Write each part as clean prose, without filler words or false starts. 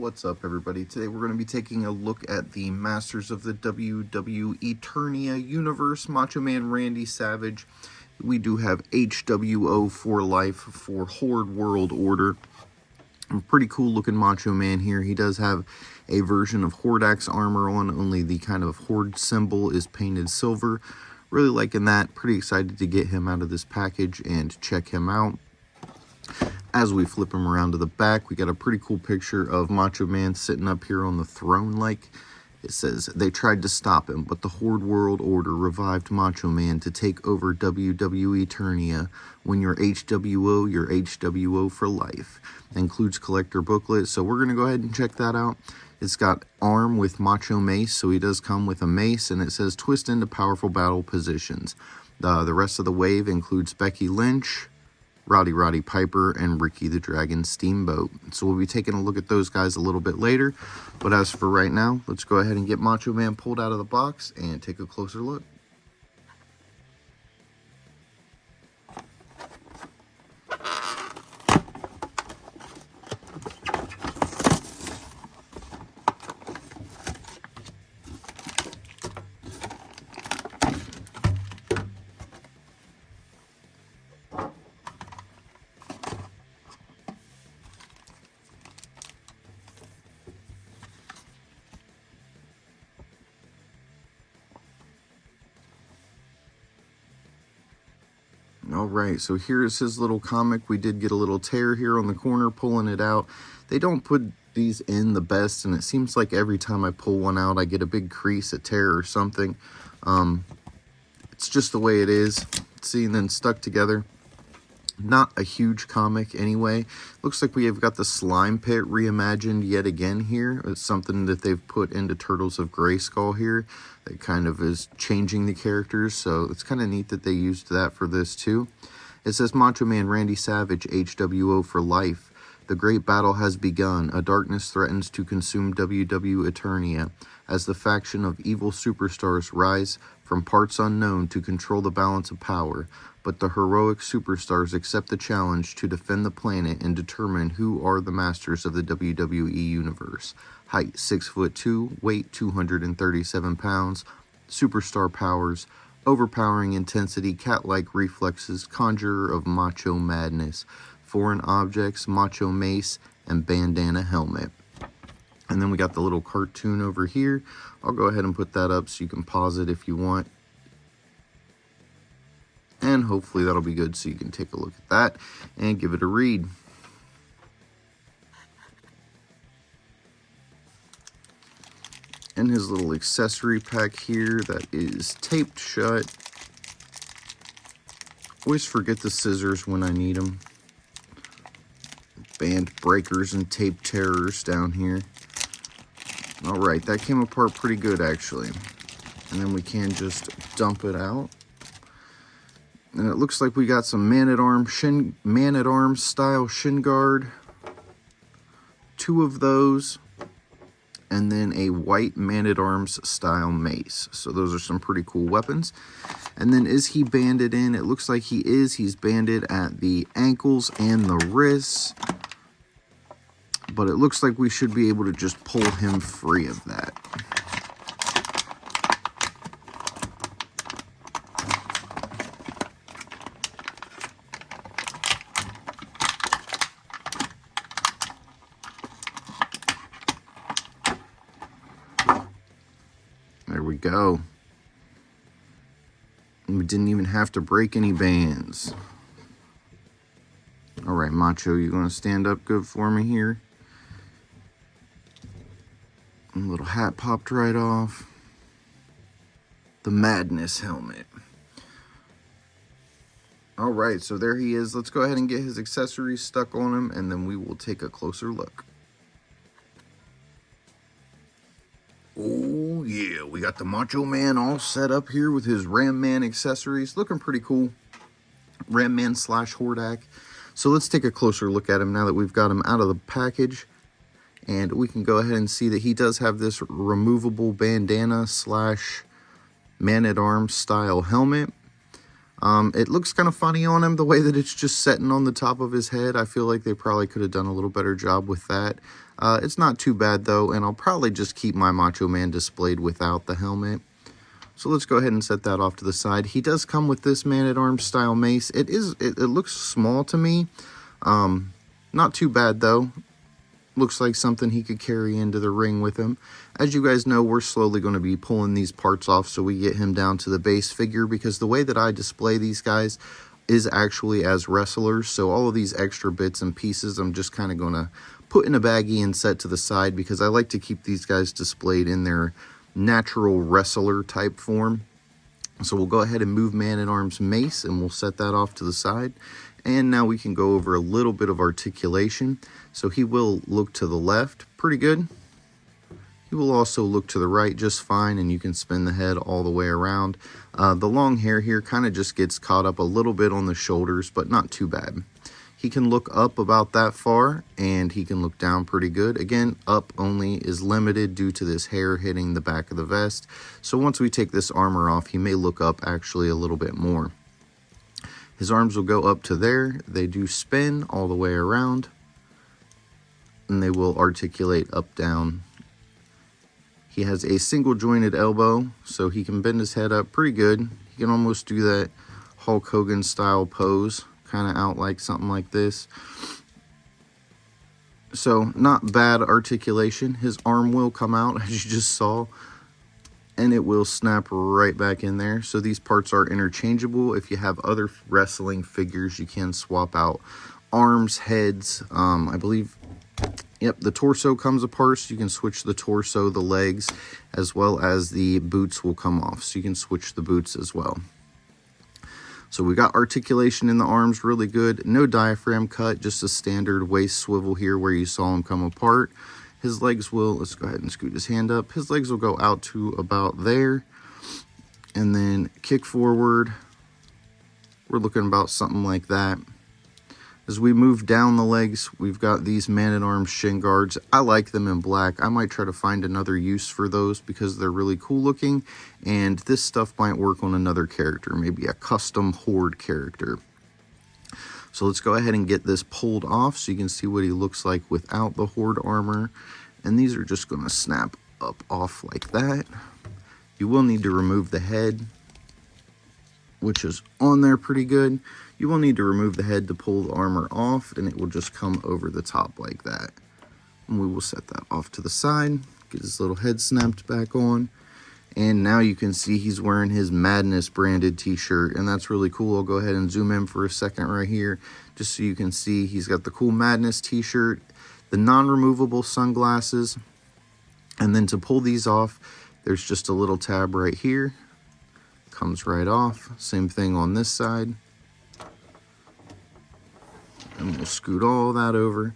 What's up, everybody? Today we're going to be taking a look at the Masters of the WWE Eternia Universe, Macho Man Randy Savage. We do have HWO for life for Horde World Order. Pretty cool looking Macho Man here. He does have a version of Hordax armor on, only the kind of Horde symbol is painted silver. Really liking that. Pretty excited to get him out of this package and check him out. As we flip him around to the back, we got a pretty cool picture of Macho Man sitting up here on the throne like. It says, they tried to stop him, but the Horde World Order revived Macho Man to take over WWE Eternia. When you're HWO, you're HWO for life. It includes collector booklet, so we're going to go ahead and check that out. It's got arm with Macho Mace, so he does come with a mace, and it says twist into powerful battle positions. The rest of the wave includes Becky Lynch, Roddy Piper, and Ricky the Dragon Steamboat. So we'll be taking a look at those guys a little bit later. But as for right now, let's go ahead and get Macho Man pulled out of the box and take a closer look. Alright, so here's his little comic. We did get a little tear here on the corner pulling it out. They don't put these in the best, and it seems like every time I pull one out, I get a big crease, a tear, or something. It's just the way it is. See, and then stuck together. Not a huge comic anyway. Looks like we have got the slime pit reimagined yet again here. It's something that they've put into Turtles of Grayskull here. That kind of is changing the characters, so it's kind of neat that they used that for this too. It says Macho Man Randy Savage, HWO for life. The great battle has begun. A darkness threatens to consume WWE Eternia as the faction of evil superstars rise from parts unknown to control the balance of power. But the heroic superstars accept the challenge to defend the planet and determine who are the masters of the WWE Universe. Height 6'2", weight 237 pounds, superstar powers, overpowering intensity, cat-like reflexes, conjurer of macho madness, foreign objects, macho mace, and bandana helmet. And then we got the little cartoon over here. I'll go ahead and put that up so you can pause it if you want. And hopefully that'll be good so you can take a look at that and give it a read. And his little accessory pack here that is taped shut. Always forget the scissors when I need them. Band breakers and tape terrors down here. Alright, that came apart pretty good actually. And then we can just dump it out. And it looks like we got some Man-at-Arms style shin guard. 2 of those. And then a white Man-at-Arms style mace. So those are some pretty cool weapons. And then is he banded in? It looks like he is. He's banded at the ankles and the wrists. But it looks like we should be able to just pull him free of that. There we go. We didn't even have to break any bands. Alright, Macho, you going to stand up good for me here? A little hat popped right off. The Madness helmet. Alright, so there he is. Let's go ahead and get his accessories stuck on him, and then we will take a closer look. Oh yeah, we got the Macho Man all set up here with his Ram Man accessories. Looking pretty cool. Ram Man / Hordak. So let's take a closer look at him now that we've got him out of the package. And we can go ahead and see that he does have this removable bandana / Man-at-Arms style helmet. It looks kind of funny on him, the way that it's just setting on the top of his head. I feel like they probably could have done a little better job with that. It's not too bad, though, and I'll probably just keep my Macho Man displayed without the helmet. So let's go ahead and set that off to the side. He does come with this Man-at-Arms style mace. It looks small to me. Not too bad, though. Looks like something he could carry into the ring with him. As you guys know, we're slowly going to be pulling these parts off so we get him down to the base figure, because the way that I display these guys is actually as wrestlers. So all of these extra bits and pieces I'm just kind of going to put in a baggie and set to the side, because I like to keep these guys displayed in their natural wrestler type form. So we'll go ahead and move Man-at-Arms mace, and we'll set that off to the side. And now we can go over a little bit of articulation. So he will look to the left pretty good. He will also look to the right just fine, and you can spin the head all the way around. The long hair here kind of just gets caught up a little bit on the shoulders, but not too bad. He can look up about that far, and he can look down pretty good. Again, up only is limited due to this hair hitting the back of the vest. So once we take this armor off, he may look up actually a little bit more. His arms will go up to there. They do spin all the way around, and they will articulate up, down. He has a single jointed elbow, so he can bend his head up pretty good. He can almost do that Hulk Hogan style pose, kind of out like something like this. So not bad articulation. His arm will come out, as you just saw, and it will snap right back in there. So these parts are interchangeable. If you have other wrestling figures, you can swap out arms, heads. I believe, yep, the torso comes apart, so you can switch the torso, the legs, as well as the boots will come off, so you can switch the boots as well. So we got articulation in the arms, really good. No diaphragm cut, just a standard waist swivel here where you saw him come apart. His legs will, let's go ahead and scoot his hand up. His legs will go out to about there. And then kick forward. We're looking about something like that. As we move down the legs, we've got these Man-at-Arms shin guards. I like them in black. I might try to find another use for those because they're really cool looking. And this stuff might work on another character, maybe a custom Horde character. So let's go ahead and get this pulled off so you can see what he looks like without the Horde armor. And these are just going to snap up off like that. You will need to remove the head, which is on there pretty good. You will need to remove the head to pull the armor off, and it will just come over the top like that. And we will set that off to the side, get his little head snapped back on. And now you can see he's wearing his Madness branded t-shirt, and that's really cool. I'll go ahead and zoom in for a second right here, just so you can see he's got the cool Madness t-shirt, the non-removable sunglasses, and then to pull these off, there's just a little tab right here. Comes right off. Same thing on this side. And we'll scoot all that over.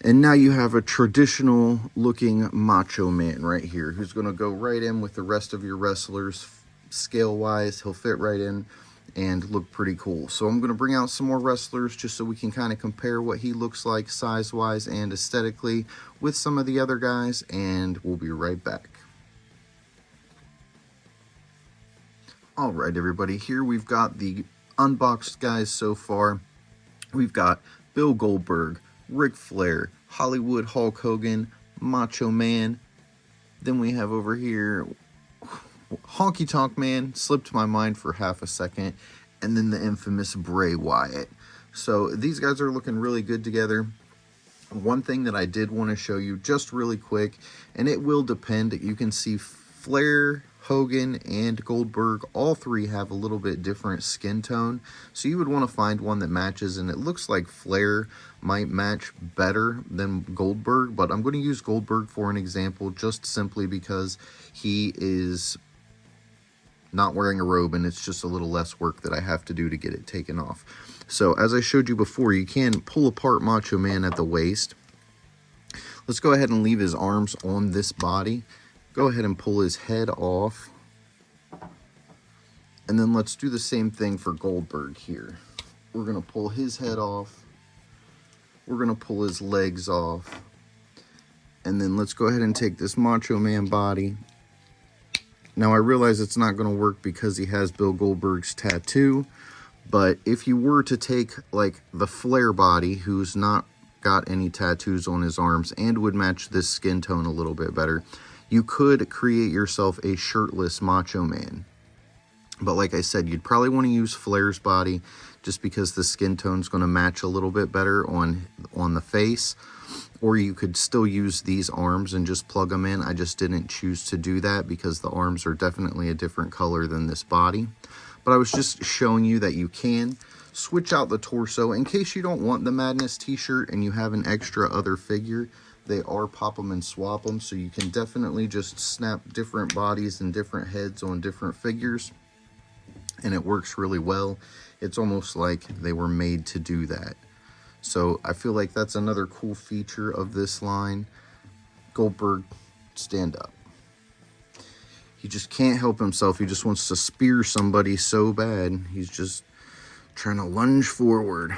And now you have a traditional looking Macho Man right here, who's going to go right in with the rest of your wrestlers scale wise. He'll fit right in and look pretty cool. So I'm going to bring out some more wrestlers just so we can kind of compare what he looks like size wise and aesthetically with some of the other guys, and we'll be right back. All right, everybody, here we've got the unboxed guys so far. We've got Bill Goldberg, Ric Flair, Hollywood Hulk Hogan, Macho Man. Then we have over here Honky Tonk Man, slipped my mind for half a second, and then the infamous Bray Wyatt. So these guys are looking really good together. One thing that I did want to show you just really quick, and it will depend, you can see Flair, Hogan, and Goldberg, all three have a little bit different skin tone, so you would want to find one that matches, and it looks like Flair might match better than Goldberg, but I'm going to use Goldberg for an example just simply because he is not wearing a robe, and it's just a little less work that I have to do to get it taken off. So as I showed you before, you can pull apart Macho Man at the waist. Let's go ahead and leave his arms on this body. Go ahead and pull his head off. And then let's do the same thing for Goldberg here. We're going to pull his head off. We're going to pull his legs off. And then let's go ahead and take this Macho Man body. Now, I realize it's not going to work because he has Bill Goldberg's tattoo, but if you were to take, like, the Flair body, who's not got any tattoos on his arms and would match this skin tone a little bit better, you could create yourself a shirtless Macho Man. But like I said, you'd probably want to use Flair's body just because the skin tone's going to match a little bit better on the face. Or you could still use these arms and just plug them in. I just didn't choose to do that because the arms are definitely a different color than this body. But I was just showing you that you can switch out the torso in case you don't want the Madness t-shirt and you have an extra other figure. They are pop them and swap them, so you can definitely just snap different bodies and different heads on different figures. And it works really well. It's almost like they were made to do that. So I feel like that's another cool feature of this line. Goldberg, stand up. He just can't help himself. He just wants to spear somebody so bad. He's just trying to lunge forward.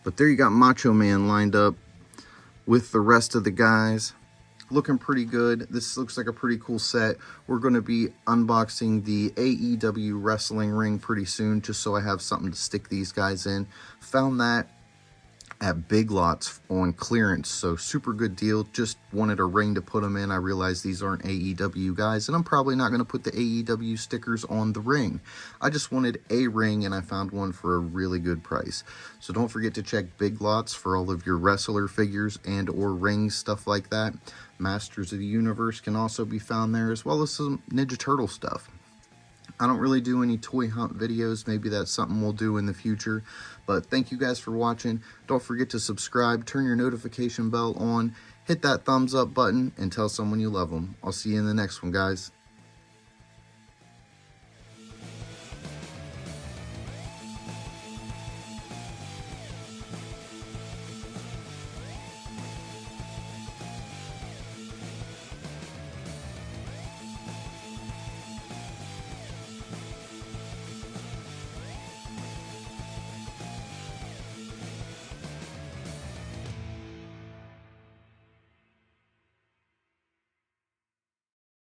But there you got Macho Man lined up with the rest of the guys. Looking pretty good. This looks like a pretty cool set. We're going to be unboxing the AEW wrestling ring pretty soon, just so I have something to stick these guys in. Found that at Big Lots on clearance, so super good deal. Just wanted a ring to put them in. I realized these aren't AEW guys, and I'm probably not going to put the AEW stickers on the ring. I just wanted a ring, and I found one for a really good price. So don't forget to check Big Lots for all of your wrestler figures and or rings, stuff like that. Masters of the Universe can also be found there, as well as some Ninja Turtle stuff. I don't really do any toy hunt videos. Maybe that's something we'll do in the future. But thank you guys for watching. Don't forget to subscribe, turn your notification bell on, hit that thumbs up button, and tell someone you love them. I'll see you in the next one, guys.